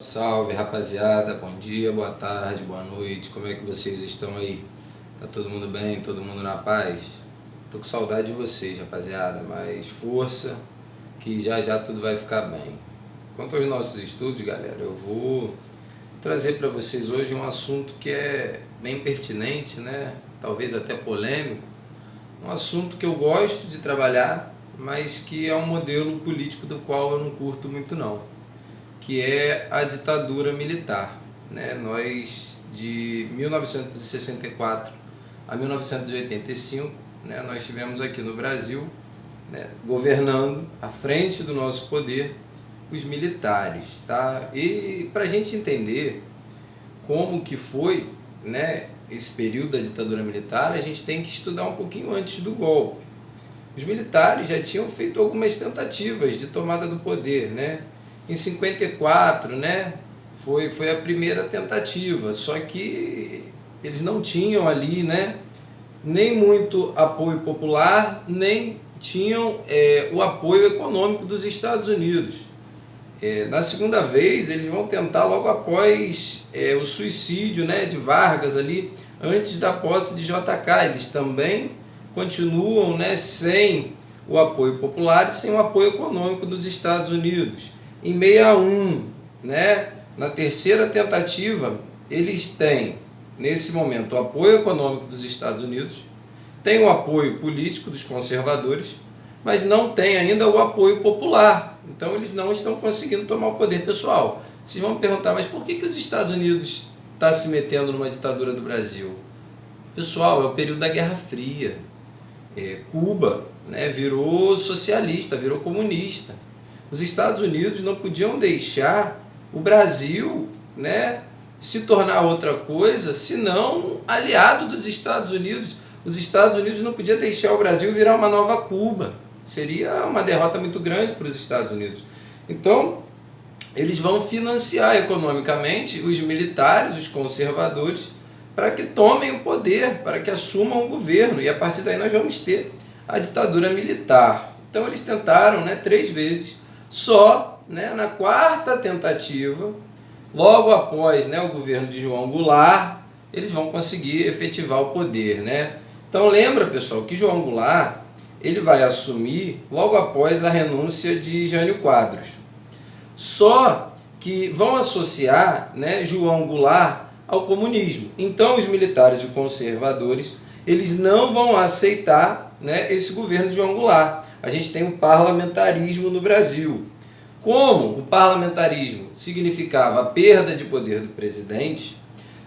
Salve rapaziada, bom dia, boa tarde, boa noite, como é que vocês estão aí? Tá todo mundo bem? Todo mundo na paz? Tô com saudade de vocês, rapaziada, mas força que já já tudo vai ficar bem. Quanto aos nossos estudos, galera, eu vou trazer para vocês hoje um assunto que é bem pertinente, né? Talvez até polêmico, um assunto que eu gosto de trabalhar, mas que é um modelo político do qual eu não curto muito não, que é a ditadura militar, né? Nós, de 1964 a 1985, né, nós tivemos aqui no Brasil, né, governando à frente do nosso poder os militares, tá? E para a gente entender como que foi, né, esse período da ditadura militar, a gente tem que estudar um pouquinho antes do golpe. Os militares já tinham feito algumas tentativas de tomada do poder, né? Em 54, né, foi a primeira tentativa, só que eles não tinham ali, né, nem muito apoio popular, nem tinham o apoio econômico dos Estados Unidos. Na segunda vez, eles vão tentar logo após o suicídio, né, de Vargas, ali, antes da posse de JK. Eles também continuam, né, sem o apoio popular e sem o apoio econômico dos Estados Unidos. Em 61, né, na terceira tentativa, eles têm, nesse momento, o apoio econômico dos Estados Unidos, tem o apoio político dos conservadores, mas não tem ainda o apoio popular. Então, eles não estão conseguindo tomar o poder pessoal. Vocês vão me perguntar, mas por que os Estados Unidos está se metendo numa ditadura do Brasil? Pessoal, é o período da Guerra Fria. Cuba, né, virou socialista, virou comunista. Os Estados Unidos não podiam deixar o Brasil, né, se tornar outra coisa, senão aliado dos Estados Unidos. Os Estados Unidos não podiam deixar o Brasil virar uma nova Cuba. Seria uma derrota muito grande para os Estados Unidos. Então, eles vão financiar economicamente os militares, os conservadores, para que tomem o poder, para que assumam o governo. E a partir daí nós vamos ter a ditadura militar. Então, eles tentaram, né, 3 vezes. Só, né, na quarta tentativa, logo após, né, o governo de João Goulart, eles vão conseguir efetivar o poder, né? Então lembra, pessoal, que João Goulart ele vai assumir logo após a renúncia de Jânio Quadros. Só que vão associar, né, João Goulart ao comunismo. Então os militares e os conservadores eles não vão aceitar, né, esse governo de João Goulart. A gente tem o parlamentarismo no Brasil. Como o parlamentarismo significava a perda de poder do presidente,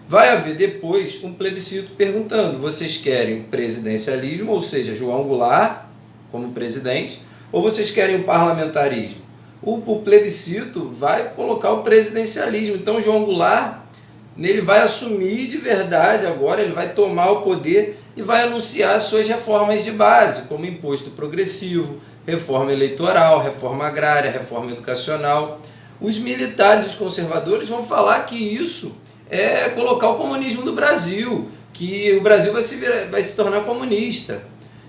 vai haver depois um plebiscito perguntando: vocês querem presidencialismo, ou seja, João Goulart como presidente, ou vocês querem o parlamentarismo? O plebiscito vai colocar o presidencialismo. Então João Goulart ele vai assumir de verdade agora, ele vai tomar o poder e vai anunciar suas reformas de base, como imposto progressivo, reforma eleitoral, reforma agrária, reforma educacional. Os militares e os conservadores vão falar que isso é colocar o comunismo no Brasil, que o Brasil vai se tornar comunista.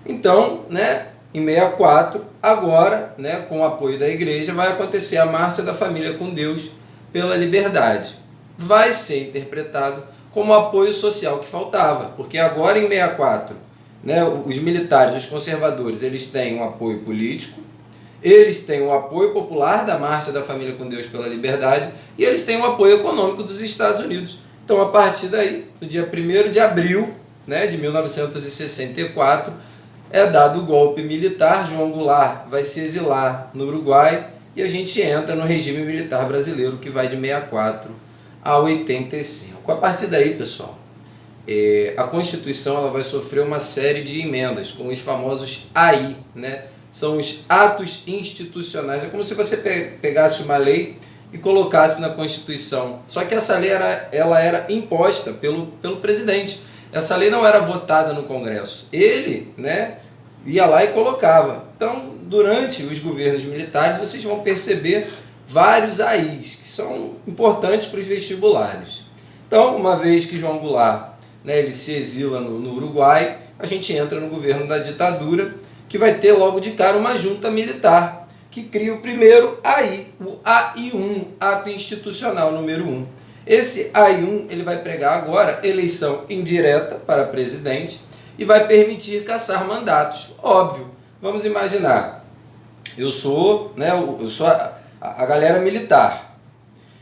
Então, né, em 64, agora, né, com o apoio da igreja, vai acontecer a Marcha da Família com Deus pela Liberdade. Vai ser interpretado como apoio social que faltava, porque agora em 64, né, os militares, os conservadores, eles têm um apoio político, eles têm o apoio popular da Marcha da Família com Deus pela Liberdade e eles têm o apoio econômico dos Estados Unidos. Então, a partir daí, no dia 1º de abril, né, de 1964, é dado o golpe militar, João Goulart vai se exilar no Uruguai e a gente entra no regime militar brasileiro que vai de 64 a 85. A partir daí, pessoal, a Constituição ela vai sofrer uma série de emendas, com os famosos AI, né? São os atos institucionais. É como se você pegasse uma lei e colocasse na Constituição. Só que essa lei ela era imposta pelo presidente. Essa lei não era votada no Congresso. Ele, né, ia lá e colocava. Então, durante os governos militares, vocês vão perceber vários AIs, que são importantes para os vestibulares. Então, uma vez que João Goulart, né, ele se exila no Uruguai, a gente entra no governo da ditadura, que vai ter logo de cara uma junta militar, que cria o primeiro AI, o AI1, Ato Institucional número 1. Esse AI1 ele vai pregar agora eleição indireta para presidente e vai permitir cassar mandatos. Óbvio, vamos imaginar, eu sou a galera militar.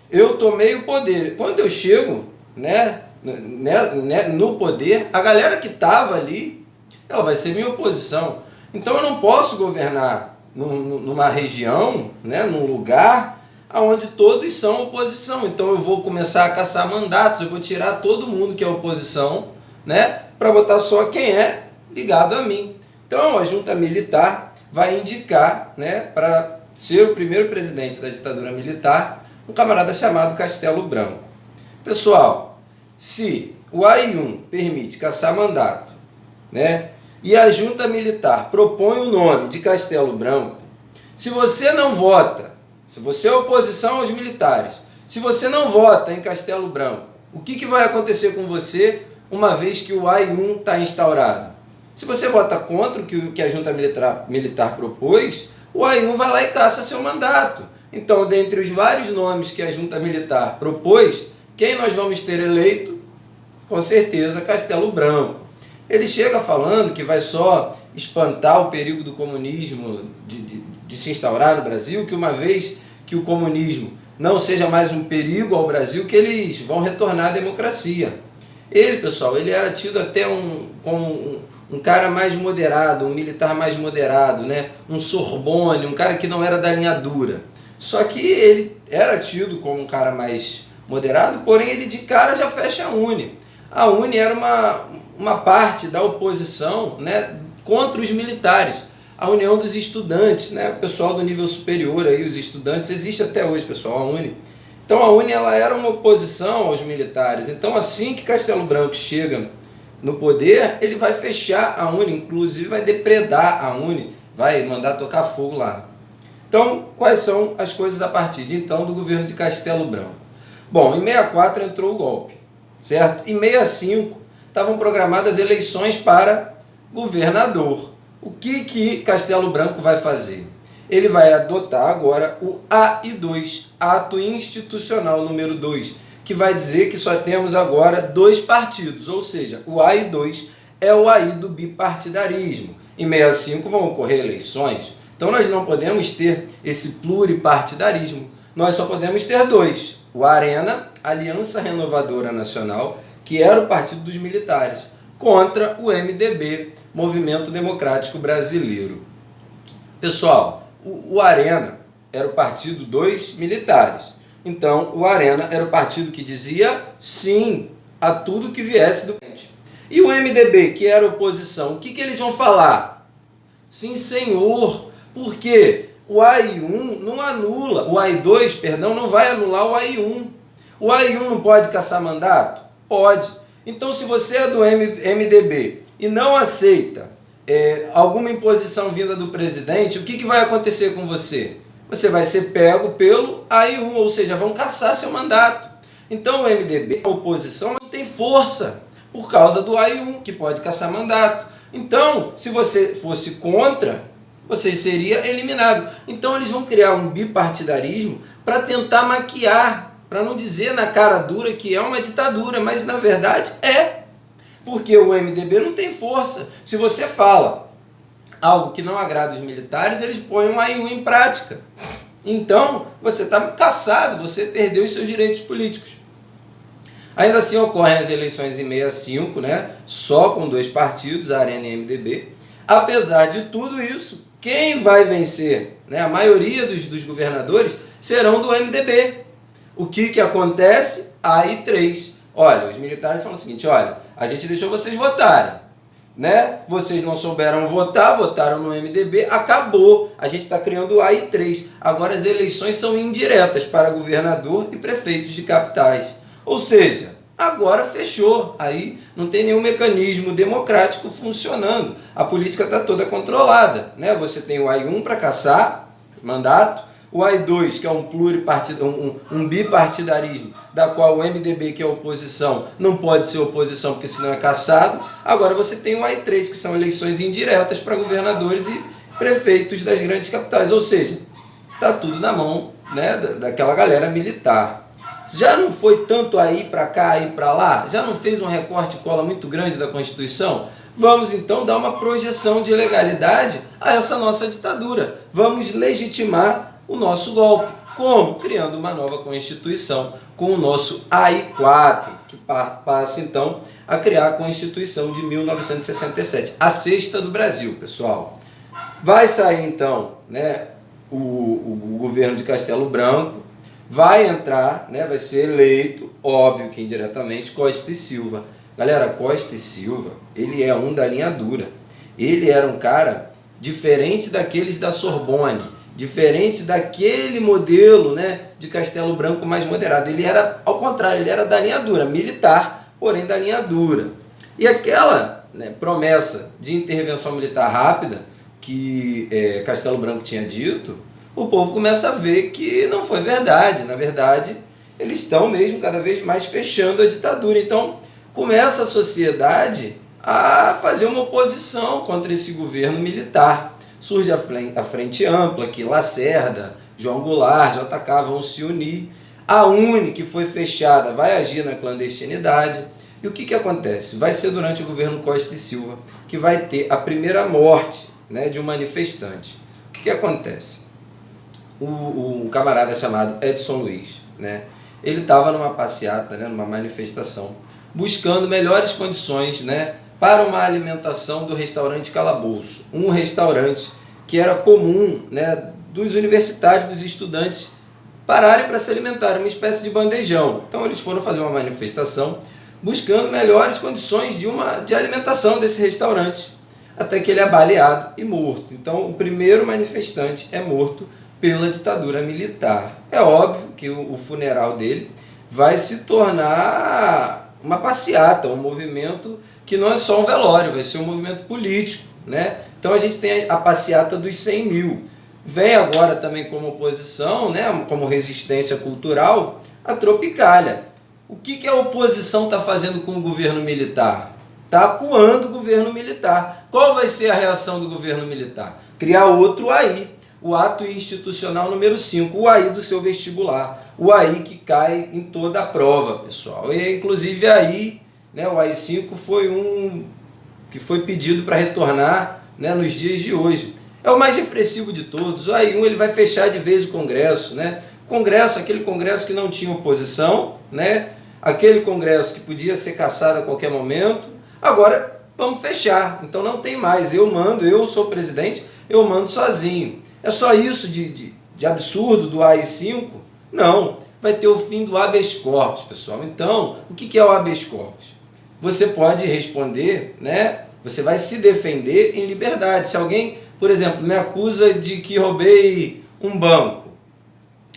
Eu tomei o poder. Quando eu chego no poder, a galera que estava ali, ela vai ser minha oposição. Então eu não posso governar numa região, num lugar onde todos são oposição. Então eu vou começar a caçar mandatos, eu vou tirar todo mundo que é oposição, para botar só quem é ligado a mim. Então a junta militar vai indicar, para ser o primeiro presidente da ditadura militar, um camarada chamado Castelo Branco. Pessoal, se o AI1 permite caçar mandato, e a junta militar propõe o nome de Castelo Branco, se você não vota, se você é oposição aos militares, se você não vota em Castelo Branco, o que vai acontecer com você uma vez que o AI1 está instaurado? Se você vota contra o que a junta militar propôs, o AI1 vai lá e caça seu mandato. Então, dentre os vários nomes que a junta militar propôs, quem nós vamos ter eleito? Com certeza, Castelo Branco. Ele chega falando que vai só espantar o perigo do comunismo de se instaurar no Brasil, que uma vez que o comunismo não seja mais um perigo ao Brasil, que eles vão retornar à democracia. Ele, pessoal, ele era tido até como um cara mais moderado, um militar mais moderado, um Sorbonne, um cara que não era da linha dura. Só que ele era tido como um cara mais moderado, porém ele de cara já fecha a UNE. A UNE era uma parte da oposição contra os militares. A União dos Estudantes, o pessoal do nível superior, aí, os estudantes, existe até hoje, pessoal, a UNE. Então a UNE ela era uma oposição aos militares. Então assim que Castelo Branco chega no poder, ele vai fechar a UNE, inclusive vai depredar a UNE, vai mandar tocar fogo lá. Então, quais são as coisas a partir de então do governo de Castelo Branco? Bom, em 64 entrou o golpe, certo? Em 65 estavam programadas eleições para governador. O que Castelo Branco vai fazer? Ele vai adotar agora o AI2, Ato Institucional número 2, que vai dizer que só temos agora 2 partidos, ou seja, o AI2 é o AI do bipartidarismo. Em 65 vão ocorrer eleições, então nós não podemos ter esse pluripartidarismo, nós só podemos ter 2, o ARENA, Aliança Renovadora Nacional, que era o partido dos militares, contra o MDB, Movimento Democrático Brasileiro. Pessoal, o ARENA era o partido dos militares. Então, o ARENA era o partido que dizia sim a tudo que viesse do frente. E o MDB, que era oposição, o que eles vão falar? Sim, senhor, porque o AI1 não anula, o AI2, perdão, não vai anular o AI1. O AI1 não pode caçar mandato? Pode. Então, se você é do MDB e não aceita alguma imposição vinda do presidente, o que vai acontecer com você? Você vai ser pego pelo AI1, ou seja, vão caçar seu mandato. Então o MDB, a oposição, não tem força por causa do AI1, que pode caçar mandato. Então, se você fosse contra, você seria eliminado. Então eles vão criar um bipartidarismo para tentar maquiar, para não dizer na cara dura que é uma ditadura, mas na verdade é. Porque o MDB não tem força. Se você fala algo que não agrada os militares, eles põem um AI1 em prática. Então, você está caçado, você perdeu os seus direitos políticos. Ainda assim, ocorrem as eleições em 65, só com 2 partidos, ARENA e MDB. Apesar de tudo isso, quem vai vencer? A maioria dos governadores serão do MDB. O que acontece? AI3. Olha, os militares falam o seguinte, olha, a gente deixou vocês votarem, Vocês não souberam votar, votaram no MDB, acabou. A gente está criando o AI3. Agora as eleições são indiretas para governador e prefeitos de capitais. Ou seja, agora fechou. Aí não tem nenhum mecanismo democrático funcionando. A política está toda controlada, Você tem o AI1 para caçar mandato, o AI2, que é um bipartidarismo, da qual o MDB, que é oposição, não pode ser oposição, porque senão é caçado. Agora você tem o AI3, que são eleições indiretas para governadores e prefeitos das grandes capitais. Ou seja, tá tudo na mão, né, daquela galera militar. Já não foi tanto aí para cá, aí para lá? Já não fez um recorte e cola muito grande da Constituição? Vamos então dar uma projeção de legalidade a essa nossa ditadura. Vamos legitimar o nosso golpe. Como? Criando uma nova Constituição, com o nosso AI-4, que passa então a criar a Constituição de 1967, a sexta do Brasil, pessoal. Vai sair então, né, o governo de Castelo Branco, vai entrar, né, vai ser eleito, óbvio que indiretamente, Costa e Silva. Galera, Costa e Silva, ele é um da linha dura. Ele era um cara diferente daqueles da Sorbonne, diferente daquele modelo, né, de Castelo Branco mais moderado. Ele era, ao contrário, ele era da linha dura, militar, porém da linha dura. E aquela, né, promessa de intervenção militar rápida que Castelo Branco tinha dito, o povo começa a ver que não foi verdade. Na verdade, eles estão mesmo cada vez mais fechando a ditadura. Então, começa a sociedade a fazer uma oposição contra esse governo militar. Surge a Frente Ampla, que Lacerda, João Goulart, JK vão se unir. A UNE, que foi fechada, vai agir na clandestinidade. E o que acontece? Vai ser durante o governo Costa e Silva que vai ter a primeira morte, né, de um manifestante. O que acontece? Um camarada chamado Edson Luiz, né, ele estava numa passeata, né, numa manifestação, buscando melhores condições, né, para uma alimentação do restaurante Calabouço, um restaurante que era comum, né, dos universitários, dos estudantes pararem para se alimentar, uma espécie de bandejão. Então eles foram fazer uma manifestação buscando melhores condições de alimentação desse restaurante, até que ele é baleado e morto. Então o primeiro manifestante é morto pela ditadura militar. É óbvio que o funeral dele vai se tornar uma passeata, um movimento que não é só um velório, vai ser um movimento político, né? Então a gente tem a passeata dos 100 mil. Vem agora também como oposição, né, como resistência cultural, a Tropicália. O que a oposição está fazendo com o governo militar? Está acuando o governo militar. Qual vai ser a reação do governo militar? Criar outro AI. O ato institucional número 5, o AI do seu vestibular, o AI que cai em toda a prova, pessoal. E inclusive aí, né, o AI-5 foi um que foi pedido para retornar, né, nos dias de hoje. É o mais repressivo de todos. O AI-1 ele vai fechar de vez o Congresso, né? Congresso, aquele Congresso que não tinha oposição, né? Aquele Congresso que podia ser cassado a qualquer momento. Agora vamos fechar. Então não tem mais. Eu sou presidente, eu mando sozinho. É só isso de absurdo do AI-5? Não, vai ter o fim do habeas corpus, pessoal. Então, o que é o habeas corpus? Você pode responder, né? Você vai se defender em liberdade. Se alguém, por exemplo, me acusa de que roubei um banco,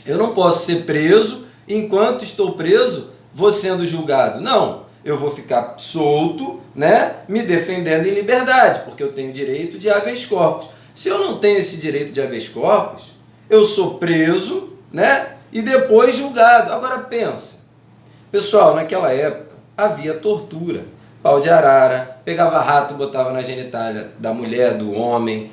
eu não posso ser preso, enquanto estou preso, vou sendo julgado. Não, eu vou ficar solto, né? Me defendendo em liberdade, porque eu tenho direito de habeas corpus. Se eu não tenho esse direito de habeas corpus, eu sou preso, né, e depois julgado. Agora pensa, pessoal, naquela época havia tortura, pau de arara, pegava rato, botava na genitália da mulher, do homem,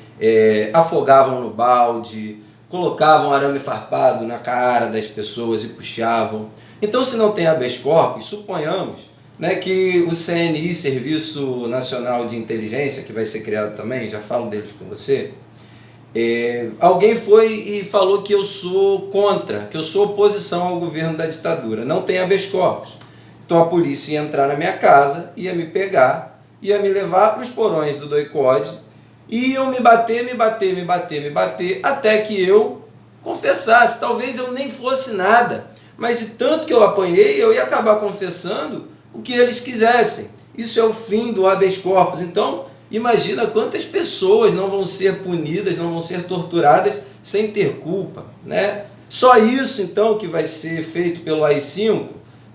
afogavam no balde, colocavam arame farpado na cara das pessoas e puxavam. Então, se não tem habeas corpus, suponhamos, né, que o CNI, Serviço Nacional de Inteligência, que vai ser criado também, já falo deles com você, alguém foi e falou que eu sou contra, que eu sou oposição ao governo da ditadura. Não tem habeas corpus. Então a polícia ia entrar na minha casa, ia me pegar, ia me levar para os porões do doicode, e iam me bater, até que eu confessasse. Talvez eu nem fosse nada, mas de tanto que eu apanhei, eu ia acabar confessando o que eles quisessem. Isso é o fim do habeas corpus. Então, imagina quantas pessoas não vão ser punidas, não vão ser torturadas sem ter culpa, né? Só isso, então, que vai ser feito pelo AI-5?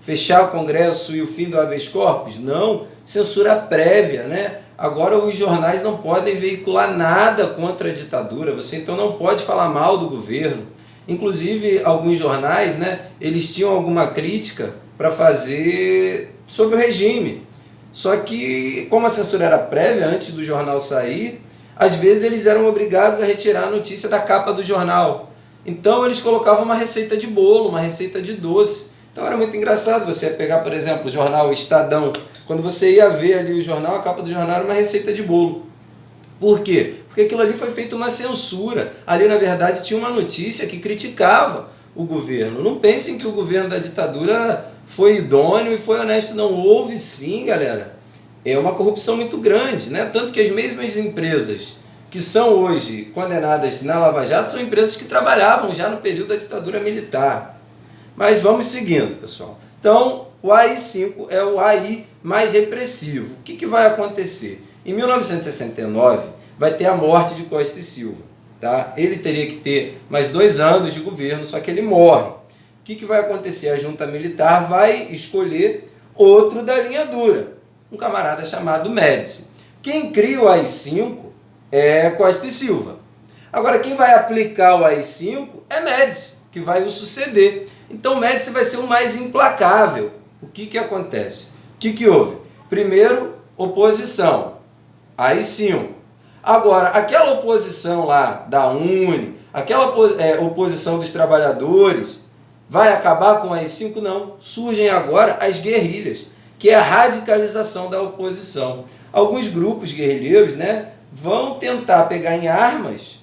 Fechar o Congresso e o fim do habeas corpus? Não, censura prévia, né? Agora os jornais não podem veicular nada contra a ditadura, você então não pode falar mal do governo. Inclusive, alguns jornais, né, eles tinham alguma crítica para fazer sobre o regime. Só que, como a censura era prévia, antes do jornal sair, às vezes eles eram obrigados a retirar a notícia da capa do jornal. Então eles colocavam uma receita de bolo, uma receita de doce. Então era muito engraçado você pegar, por exemplo, o jornal Estadão. Quando você ia ver ali o jornal, a capa do jornal era uma receita de bolo. Por quê? Porque aquilo ali foi feito uma censura. Ali, na verdade, tinha uma notícia que criticava o governo. Não pensem que o governo da ditadura foi idôneo e foi honesto. Não, houve sim, galera. É uma corrupção muito grande, né? Tanto que as mesmas empresas que são hoje condenadas na Lava Jato são empresas que trabalhavam já no período da ditadura militar. Mas vamos seguindo, pessoal. Então, o AI-5 é o AI mais repressivo. O que vai acontecer? Em 1969, vai ter a morte de Costa e Silva. Tá? Ele teria que ter mais 2 anos de governo, só que ele morre. O que vai acontecer? A junta militar vai escolher outro da linha dura, um camarada chamado Médici. Quem cria o AI-5 é Costa e Silva. Agora, quem vai aplicar o AI-5 é Médici, que vai o suceder. Então, Médici vai ser o mais implacável. O que acontece? O que houve? Primeiro, oposição. AI-5. Agora, aquela oposição lá da UNE, aquela oposição dos trabalhadores, vai acabar com o AI-5? Não. Surgem agora as guerrilhas, que é a radicalização da oposição. Alguns grupos guerrilheiros, né, vão tentar pegar em armas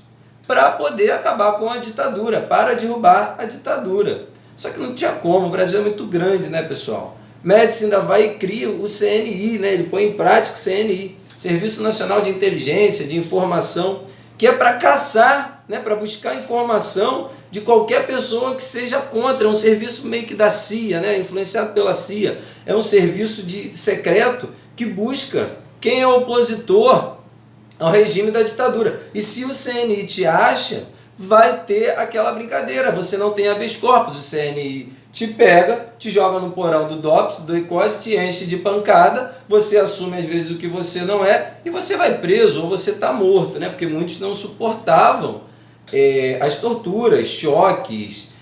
para poder acabar com a ditadura, para derrubar a ditadura. Só que não tinha como, o Brasil é muito grande, né, pessoal? Médici ainda vai e cria o CNI, né, ele põe em prática o CNI, Serviço Nacional de Inteligência, de Informação, que é para caçar, né, para buscar informação de qualquer pessoa que seja contra. É um serviço meio que da CIA, né, influenciado pela CIA. É um serviço secreto que busca quem é opositor ao regime da ditadura. E se o CNI te acha, vai ter aquela brincadeira. Você não tem habeas corpus, o CNI te pega, te joga no porão do DOPS, do ICOD, te enche de pancada, você assume às vezes o que você não é e você vai preso ou você está morto, né? Porque muitos não suportavam as torturas, choques,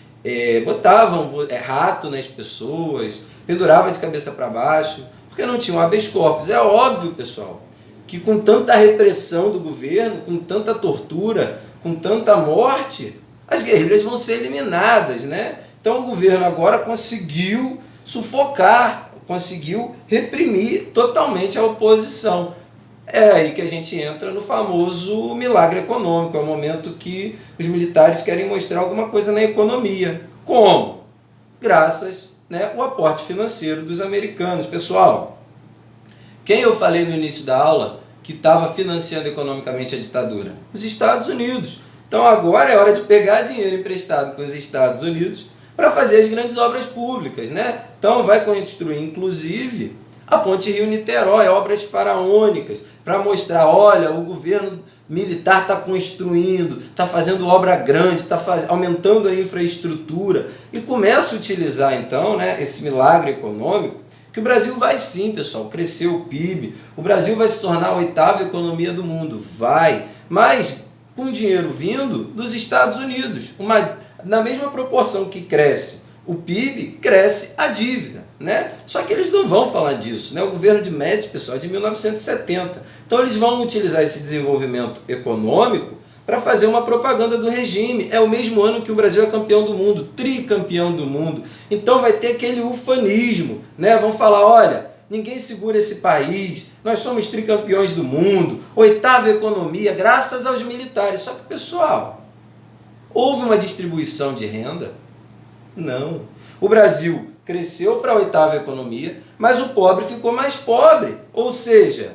botavam rato nas pessoas, pendurava de cabeça para baixo, porque não tinham habeas corpus. É óbvio, pessoal, que com tanta repressão do governo, com tanta tortura, com tanta morte, as guerrilhas vão ser eliminadas, né? Então o governo agora conseguiu sufocar, conseguiu reprimir totalmente a oposição. É aí que a gente entra no famoso milagre econômico, é o momento que os militares querem mostrar alguma coisa na economia. Como? Graças, né, ao aporte financeiro dos americanos. Pessoal, quem eu falei no início da aula que estava financiando economicamente a ditadura? Os Estados Unidos. Então agora é hora de pegar dinheiro emprestado com os Estados Unidos para fazer as grandes obras públicas, né? Então vai construir, inclusive, a Ponte Rio-Niterói, obras faraônicas, para mostrar, olha, o governo militar está construindo, está fazendo obra grande, está aumentando a infraestrutura, e começa a utilizar, então, né, esse milagre econômico, que o Brasil vai sim, pessoal, crescer o PIB, o Brasil vai se tornar a 8ª economia do mundo, vai, mas com dinheiro vindo dos Estados Unidos, na mesma proporção que cresce o PIB, cresce a dívida, né? Só que eles não vão falar disso, né? O governo de Médici, pessoal, é de 1970. Então eles vão utilizar esse desenvolvimento econômico para fazer uma propaganda do regime. É o mesmo ano que o Brasil é campeão do mundo, tricampeão do mundo. Então vai ter aquele ufanismo, né? Vão falar, olha, ninguém segura esse país, nós somos tricampeões do mundo, 8ª economia, graças aos militares. Só que, pessoal, houve uma distribuição de renda? Não. O Brasil cresceu para a 8ª economia, mas o pobre ficou mais pobre. Ou seja,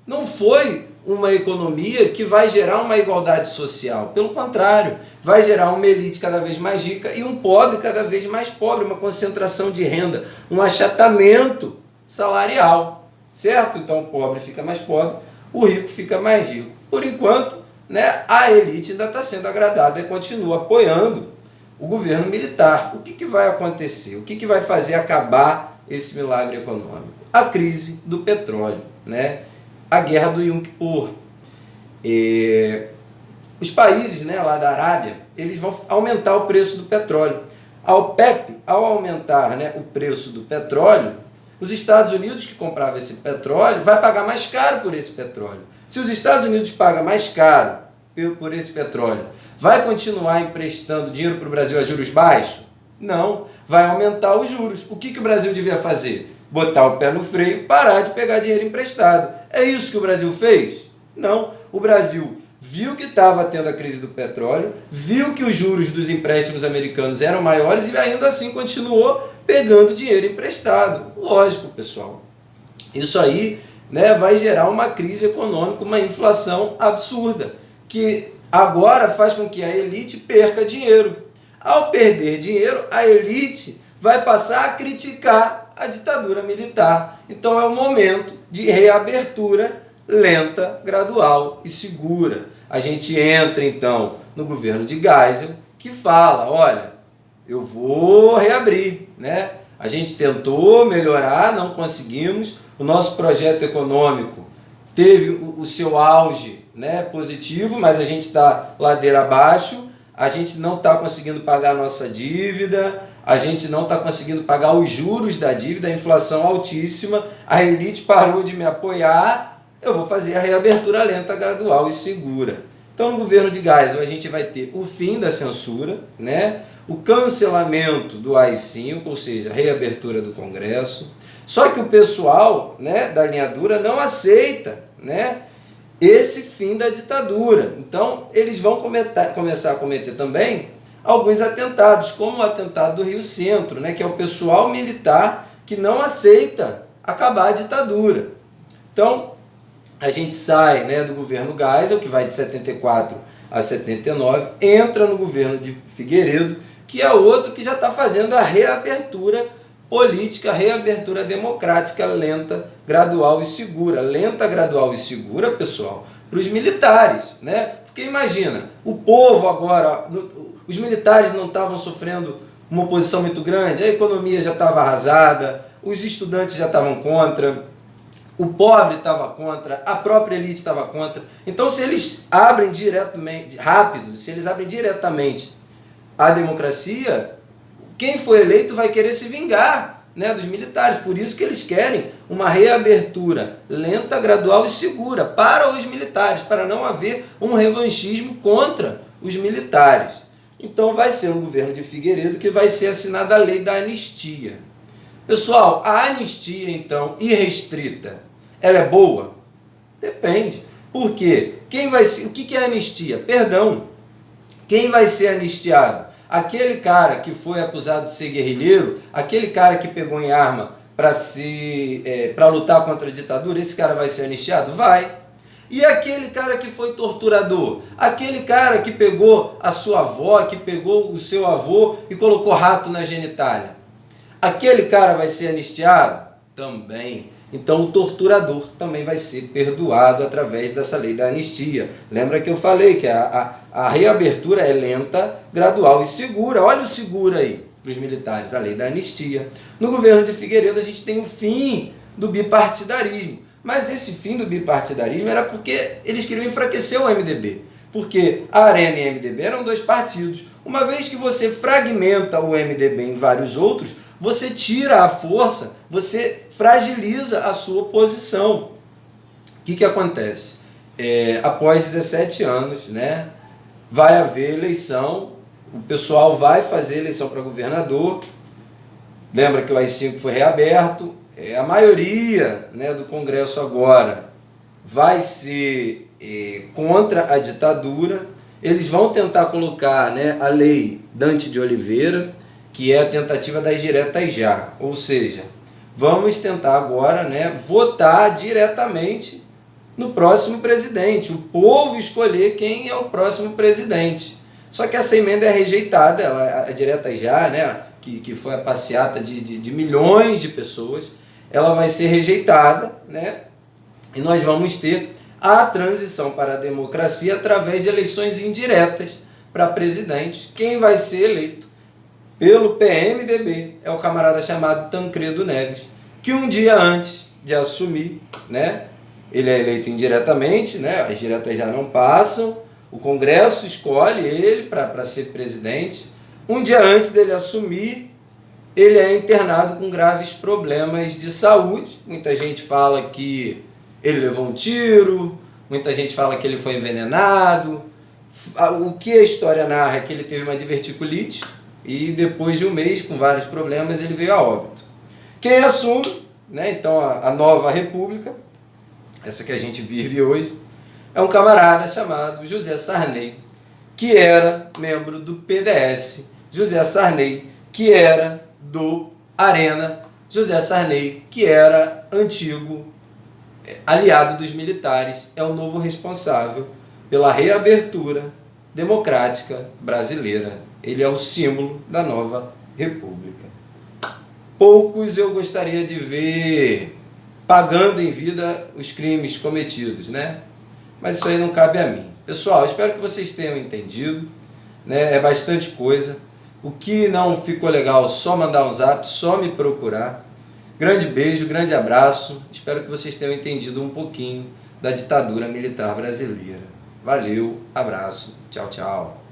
não foi uma economia que vai gerar uma igualdade social. Pelo contrário, vai gerar uma elite cada vez mais rica e um pobre cada vez mais pobre, uma concentração de renda, um achatamento salarial, certo? Então o pobre fica mais pobre, o rico fica mais rico. Por enquanto, né, a elite ainda está sendo agradada e continua apoiando o governo militar. O que vai acontecer? O que vai fazer acabar esse milagre econômico? A crise do petróleo, né? A guerra do Yom Kippur. Os países, né, lá da Arábia, eles vão aumentar o preço do petróleo. A OPEP, ao aumentar, né, o preço do petróleo, os Estados Unidos, que compravam esse petróleo, vai pagar mais caro por esse petróleo. Se os Estados Unidos pagam mais caro por esse petróleo? Vai continuar emprestando dinheiro para o Brasil a juros baixos? Não, vai aumentar os juros. O que o Brasil devia fazer? Botar o pé no freio, parar de pegar dinheiro emprestado. É isso que o Brasil fez? Não, o Brasil viu que estava tendo a crise do petróleo, viu que os juros dos empréstimos americanos eram maiores e ainda assim continuou pegando dinheiro emprestado. Lógico, pessoal. Isso aí, né, vai gerar uma crise econômica, uma inflação absurda, que agora faz com que a elite perca dinheiro. Ao perder dinheiro, a elite vai passar a criticar a ditadura militar. Então é um momento de reabertura lenta, gradual e segura. A gente entra então no governo de Geisel, que fala, olha, eu vou reabrir, né? A gente tentou melhorar, não conseguimos. O nosso projeto econômico teve o seu auge, né, positivo, mas a gente está ladeira abaixo, a gente não está conseguindo pagar a nossa dívida, a gente não está conseguindo pagar os juros da dívida, a inflação altíssima, a elite parou de me apoiar, eu vou fazer a reabertura lenta, gradual e segura. Então, no governo de Geisel, a gente vai ter o fim da censura, né, o cancelamento do AI-5, ou seja, a reabertura do Congresso. Só que o pessoal, né, da linha dura não aceita, né, esse fim da ditadura. Então, eles vão começar a cometer também alguns atentados, como o atentado do Rio Centro, né, que é o pessoal militar que não aceita acabar a ditadura. Então, a gente sai, né, do governo Geisel, que vai de 74 a 79, entra no governo de Figueiredo, que é outro que já está fazendo a reabertura política, reabertura democrática lenta, gradual e segura. Lenta, gradual e segura, pessoal, para os militares, né? Porque imagina, o povo agora, os militares não estavam sofrendo uma oposição muito grande, a economia já estava arrasada, os estudantes já estavam contra, o pobre estava contra, a própria elite estava contra. Então, se eles abrem se eles abrem diretamente a democracia, quem for eleito vai querer se vingar, né, dos militares. Por isso que eles querem uma reabertura lenta, gradual e segura para os militares, para não haver um revanchismo contra os militares. Então vai ser no governo de Figueiredo que vai ser assinada a lei da anistia. Pessoal, a anistia, então, irrestrita, ela é boa? Depende. Por quê? O que é anistia? Perdão. Quem vai ser anistiado? Aquele cara que foi acusado de ser guerrilheiro, aquele cara que pegou em arma para lutar contra a ditadura, esse cara vai ser anistiado? Vai. E aquele cara que foi torturador? Aquele cara que pegou a sua avó, que pegou o seu avô e colocou rato na genitália? Aquele cara vai ser anistiado? Também. Então o torturador também vai ser perdoado através dessa lei da anistia. Lembra que eu falei que a reabertura é lenta, gradual e segura. Olha o seguro aí para os militares, a lei da anistia. No governo de Figueiredo a gente tem o fim do bipartidarismo. Mas esse fim do bipartidarismo era porque eles queriam enfraquecer o MDB. Porque a Arena e a MDB eram dois partidos. Uma vez que você fragmenta o MDB em vários outros, você tira a força, você fragiliza a sua oposição. O que acontece? Após 17 anos, né, vai haver eleição, o pessoal vai fazer eleição para governador. Lembra que o AI-5 foi reaberto, a maioria, né, do Congresso agora vai ser contra a ditadura. Eles vão tentar colocar, né, a lei Dante de Oliveira, que é a tentativa das diretas já, ou seja, vamos tentar agora, né, votar diretamente no próximo presidente, o povo escolher quem é o próximo presidente. Só que essa emenda é rejeitada, a direta já, né, que foi a passeata de milhões de pessoas, ela vai ser rejeitada, né, e nós vamos ter a transição para a democracia através de eleições indiretas para presidente. Quem vai ser eleito pelo PMDB é o camarada chamado Tancredo Neves, que um dia antes de assumir, né, ele é eleito indiretamente, né, as diretas já não passam, o Congresso escolhe ele para ser presidente. Um dia antes dele assumir, ele é internado com graves problemas de saúde. Muita gente fala que ele levou um tiro, muita gente fala que ele foi envenenado, O que a história narra é que ele teve uma diverticulite e depois de um mês, com vários problemas, ele veio a óbito. Quem assume, né, então a nova república, essa que a gente vive hoje, é um camarada chamado José Sarney, que era membro do PDS, José Sarney, que era do Arena, José Sarney, que era antigo aliado dos militares, é o novo responsável pela reabertura democrática brasileira. Ele é o símbolo da nova república. Poucos eu gostaria de ver pagando em vida os crimes cometidos, né? Mas isso aí não cabe a mim. Pessoal, espero que vocês tenham entendido, né? É bastante coisa. O que não ficou legal, só mandar um zap, só me procurar. Grande beijo, grande abraço. Espero que vocês tenham entendido um pouquinho da ditadura militar brasileira. Valeu, abraço, tchau, tchau.